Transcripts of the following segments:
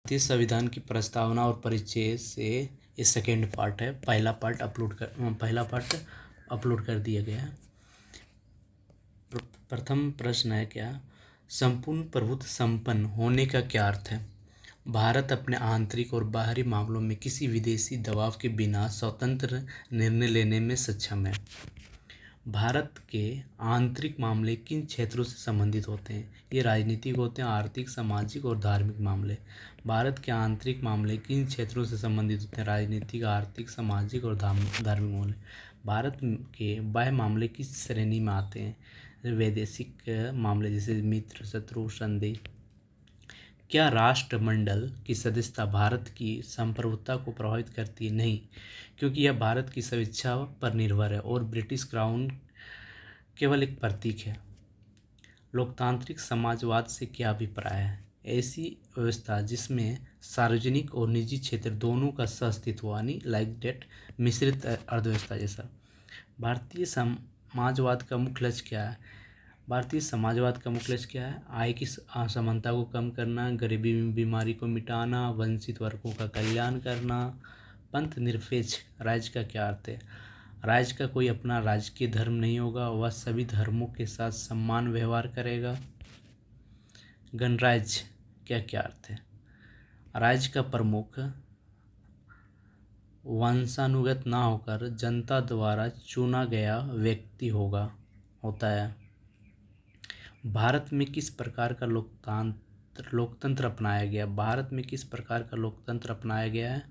भारतीय संविधान की प्रस्तावना और परिचय से ये सेकेंड पार्ट है। पहला पार्ट अपलोड कर दिया गया है। प्रथम प्रश्न है क्या, संपूर्ण प्रभुत्व संपन्न होने का क्या अर्थ है? भारत अपने आंतरिक और बाहरी मामलों में किसी विदेशी दबाव के बिना स्वतंत्र निर्णय लेने में सक्षम है। भारत के आंतरिक मामले किन क्षेत्रों से संबंधित होते हैं? ये राजनीतिक होते हैं, आर्थिक, सामाजिक और धार्मिक मामले। भारत के आंतरिक मामले किन क्षेत्रों से संबंधित होते हैं? राजनीतिक, आर्थिक, सामाजिक और धार्मिक मामले। भारत के बाह्य मामले किस श्रेणी में आते हैं? वैदेशिक मामले, जैसे मित्र, शत्रु, संदेह। क्या राष्ट्रमंडल की सदस्यता भारत की संप्रभुता को प्रभावित करती है? नहीं, क्योंकि यह भारत की स्वेच्छा पर निर्भर है और ब्रिटिश क्राउन केवल एक प्रतीक है। लोकतांत्रिक समाजवाद से क्या अभिप्राय है? ऐसी व्यवस्था जिसमें सार्वजनिक और निजी क्षेत्र दोनों का सहअस्तित्व, यानी लाइक डेट मिश्रित अर्थव्यवस्था जैसा। भारतीय समाजवाद का मुख्य लक्ष्य क्या है? भारतीय समाजवाद का मुख्य लक्ष्य क्या है? आय की असमानता को कम करना, गरीबी बीमारी को मिटाना, वंचित वर्गों का कल्याण करना। पंथ निरपेक्ष राज्य का क्या अर्थ है? राज्य का कोई अपना राजकीय धर्म नहीं होगा, वह सभी धर्मों के साथ समान व्यवहार करेगा। गणराज्य क्या क्या अर्थ है? राज्य का प्रमुख वंशानुगत ना होकर जनता द्वारा चुना गया व्यक्ति होता है। भारत में किस प्रकार का लोकतंत्र अपनाया गया? भारत में किस प्रकार का लोकतंत्र अपनाया गया है?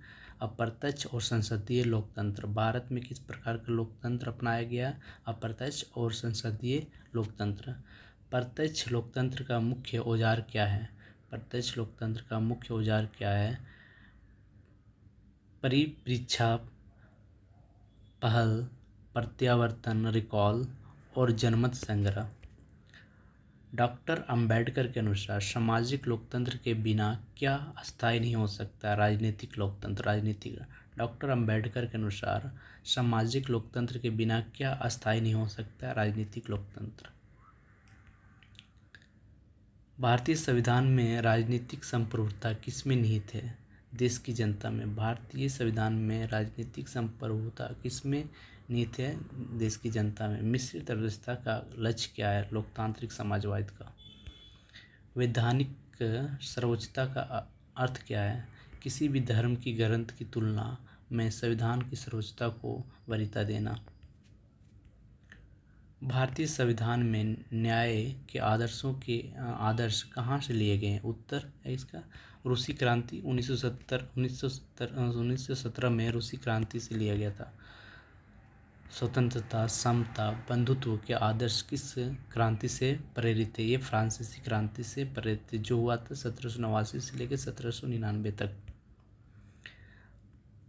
अप्रत्यक्ष और संसदीय लोकतंत्र। भारत में किस प्रकार का लोकतंत्र अपनाया गया? अप्रत्यक्ष और संसदीय लोकतंत्र। प्रत्यक्ष लोकतंत्र का मुख्य औजार क्या है? प्रत्यक्ष लोकतंत्र का मुख्य औजार क्या है? परिप्रेक्ष्य, पहल, प्रत्यावर्तन, रिकॉल और जनमत संग्रह। डॉक्टर अंबेडकर के अनुसार सामाजिक लोकतंत्र के बिना क्या अस्थायी नहीं हो सकता? राजनीतिक लोकतंत्र। डॉक्टर अंबेडकर के अनुसार सामाजिक लोकतंत्र के बिना क्या अस्थायी नहीं हो सकता? राजनीतिक लोकतंत्र। भारतीय संविधान में राजनीतिक संप्रभुता किसमें निहित है? देश की जनता में। भारतीय संविधान में राजनीतिक संप्रभुता किसमें निहित है? देश की जनता में। मिश्रित अर्थव्यवस्था का लक्ष्य क्या है? लोकतांत्रिक समाजवाद का। वैधानिक सर्वोच्चता का अर्थ क्या है? किसी भी धर्म की ग्रंथ की तुलना में संविधान की सर्वोच्चता को वरीयता देना। भारतीय संविधान में न्याय के आदर्श कहाँ से लिए गए हैं? उत्तर है इसका रूसी क्रांति 1917 में रूसी क्रांति से लिया गया था। स्वतंत्रता, समता, बंधुत्व के आदर्श किस क्रांति से प्रेरित है? ये फ्रांसीसी क्रांति से प्रेरित, जो हुआ था 1789 से लेकर 1799 तक।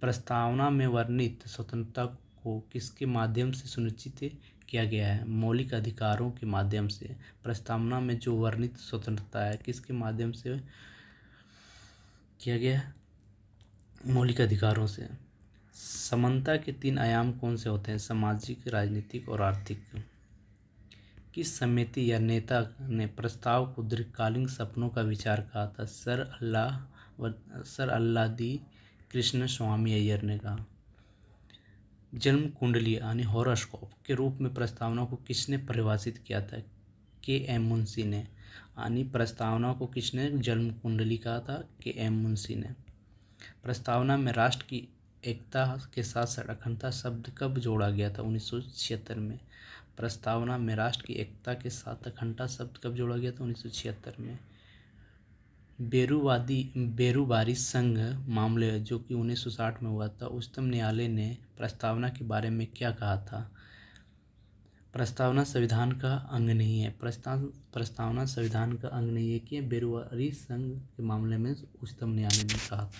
प्रस्तावना में वर्णित स्वतंत्रता को किसके माध्यम से सुनिश्चित किया गया है? मौलिक अधिकारों के माध्यम से। प्रस्तावना में जो वर्णित स्वतंत्रता है किसके माध्यम से किया गया है? मौलिक अधिकारों से। समानता के 3 आयाम कौन से होते हैं? सामाजिक, राजनीतिक और आर्थिक। किस समिति या नेता ने प्रस्ताव को दीर्घकालीन सपनों का विचार कहा था? सर अल्लादी कृष्ण स्वामी अय्यर ने कहा। जन्म कुंडली यानी हॉरोस्कोप के रूप में प्रस्तावना को किसने परिभाषित किया था? के.एम. मुंशी ने। यानी प्रस्तावना को किसने जन्म कुंडली कहा था? के.एम. मुंशी ने। प्रस्तावना में राष्ट्र की एकता के साथ अखंडता शब्द कब जोड़ा गया था? 1976 में। प्रस्तावना में राष्ट्र की एकता के साथ अखंडता शब्द कब जोड़ा गया था? 1976 में। बेरूबारी संघ मामले जो कि 1960 में हुआ था, उच्चतम न्यायालय ने प्रस्तावना के बारे में क्या कहा था? प्रस्तावना संविधान का अंग नहीं है। प्रस्तावना संविधान का अंग नहीं है कि बेरूबारी संघ के मामले में उच्चतम न्यायालय ने कहा था।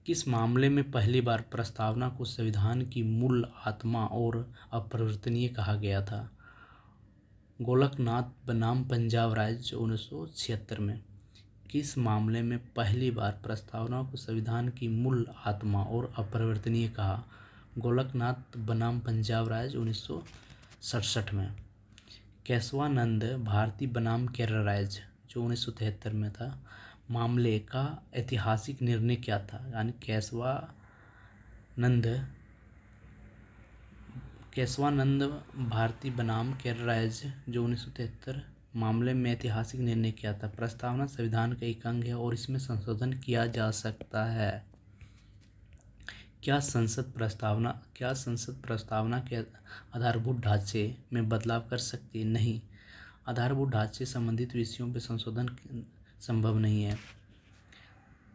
किस मामले में पहली बार प्रस्तावना को संविधान की मूल आत्मा और अपरिवर्तनीय कहा गया था? गोलकनाथ बनाम पंजाब राज्य 1976 में। किस मामले में पहली बार प्रस्तावना को संविधान की मूल आत्मा और अपरिवर्तनीय कहा? गोलकनाथ बनाम पंजाब राज्य 1967 में। केशवानंद भारती बनाम केरल राज्य जो 1973 में था। मामले का ऐतिहासिक निर्णय क्या था? यानी केशवानंद भारती बनाम केरल राज्य जो 1973 मामले में ऐतिहासिक निर्णय क्या था? प्रस्तावना संविधान का एक अंग है और इसमें संशोधन किया जा सकता है। क्या संसद प्रस्तावना के आधारभूत ढांचे में बदलाव कर सकती है? नहीं, आधारभूत ढांचे संबंधित विषयों पर संशोधन संभव नहीं है।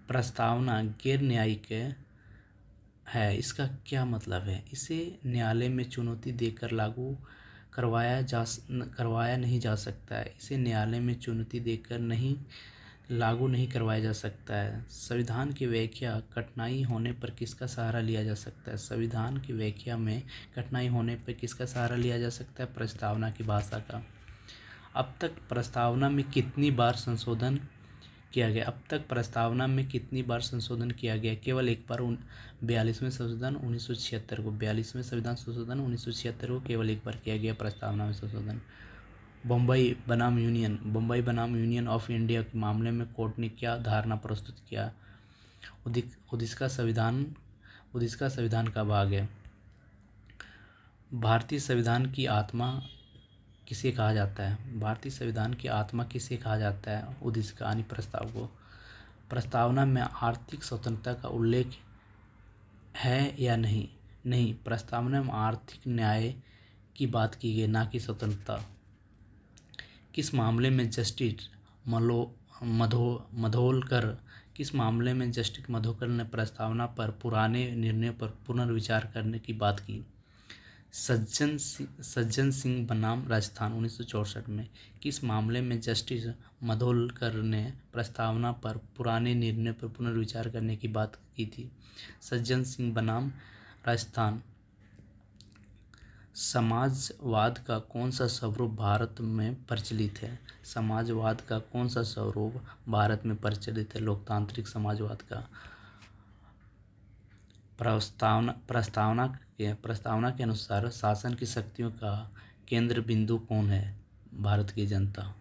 प्रस्तावना गैर न्यायिक है, इसका क्या मतलब है? इसे न्यायालय में चुनौती देकर लागू करवाया नहीं जा सकता है। इसे न्यायालय में चुनौती देकर लागू नहीं करवाया जा सकता है। संविधान की व्याख्या कठिनाई होने पर किसका सहारा लिया जा सकता है? संविधान की व्याख्या में कठिनाई होने पर किसका सहारा लिया जा सकता है? प्रस्तावना की भाषा का। अब तक प्रस्तावना में कितनी बार संशोधन किया गया? अब तक प्रस्तावना में कितनी बार संशोधन किया गया? केवल एक बार 42वें संशोधन 1976 को। 42वें संविधान संशोधन 1976 को केवल एक बार किया गया प्रस्तावना में संशोधन। बम्बई बनाम यूनियन ऑफ इंडिया के मामले में कोर्ट ने क्या धारणा प्रस्तुत किया? ओडिशा संविधान का भाग है। भारतीय संविधान की आत्मा किसे कहा जाता है? भारतीय संविधान की आत्मा किसे कहा जाता है? ओडिशा यानी प्रस्ताव को। प्रस्तावना में आर्थिक स्वतंत्रता का उल्लेख है या नहीं? नहीं, प्रस्तावना में आर्थिक न्याय की बात की गई, ना कि स्वतंत्रता। किस मामले में जस्टिस मधोलकर ने प्रस्तावना पर पुराने निर्णय पर पुनर्विचार करने की बात की? सज्जन सिंह बनाम राजस्थान 1964 में। किस मामले में जस्टिस मधोलकर ने प्रस्तावना पर पुराने निर्णय पर पुनर्विचार करने की बात की थी? सज्जन सिंह बनाम राजस्थान। समाजवाद का कौन सा स्वरूप भारत में प्रचलित है? समाजवाद का कौन सा स्वरूप भारत में प्रचलित है? लोकतांत्रिक समाजवाद का। प्रस्तावना के अनुसार शासन की शक्तियों का केंद्र बिंदु कौन है? भारत की जनता।